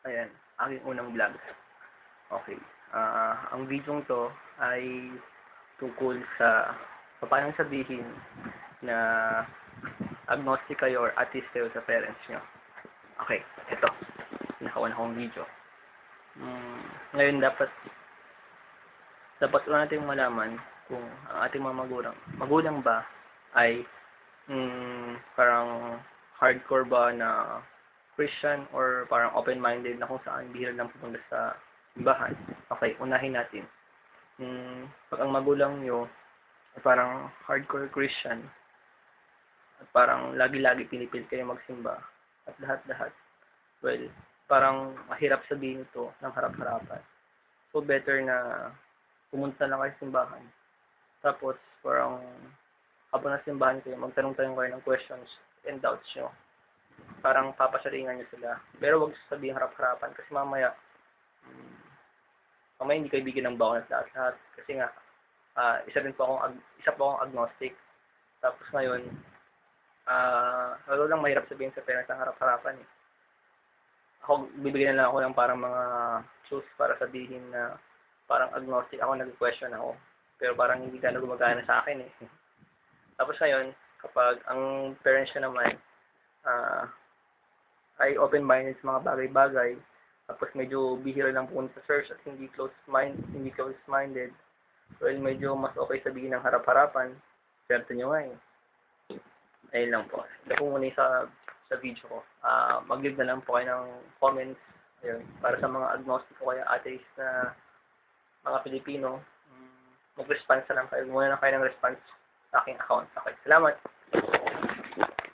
Ayan, aking unang vlog. Okay. Ang video to ay tungkol sa paano sabihin na agnostic kayo or atheist kayo sa parents nyo. Okay, ito. Nakauna kong video. Ngayon dapat una natin malaman kung ang ating mga magulang ba ay parang hardcore ba na Christian or parang open-minded na kung saan bihira lang pupunta sa simbahan. Okay, unahin natin. Pag ang magulang nyo ay parang hardcore Christian at parang lagi-lagi pinipilit kayo magsimba at lahat-lahat, well, parang mahirap sabihin ito ng harap-harapan. So, better na pumunta lang kayo sa simbahan. Tapos, parang habang nasa simbahan kayo, magtanong-tanong kayo ng questions and doubts nyo. Parang papasaringan nyo sila. Pero wag sabihin harap-harapan kasi mamaya hindi kayo bigyan ng baon at lahat-lahat. Kasi nga, isa po akong agnostic. Tapos ngayon, lalo lang mahirap sabihin sa parents ang harap-harapan eh. Ako, bibigyan na lang ako ng parang mga clues para sabihin na parang agnostic ako, nag-question ako. Pero parang hindi ka na gumagana sa akin eh. Tapos ngayon, kapag ang parents ko naman, ay open-minded sa mga bagay-bagay, tapos medyo bihira lang pumunta sa church at hindi closed-minded, well, medyo mas okay sabihin ng harap-harapan, swerte nyo nga eh. Ayun lang po. Ito po muna sa video ko. Mag-leave na lang po kayo ng comments, ayun, para sa mga agnostic o kaya atheist na mga Pilipino, mag-response na lang kayo. Muna lang kayo ng response sa aking account. Okay, salamat!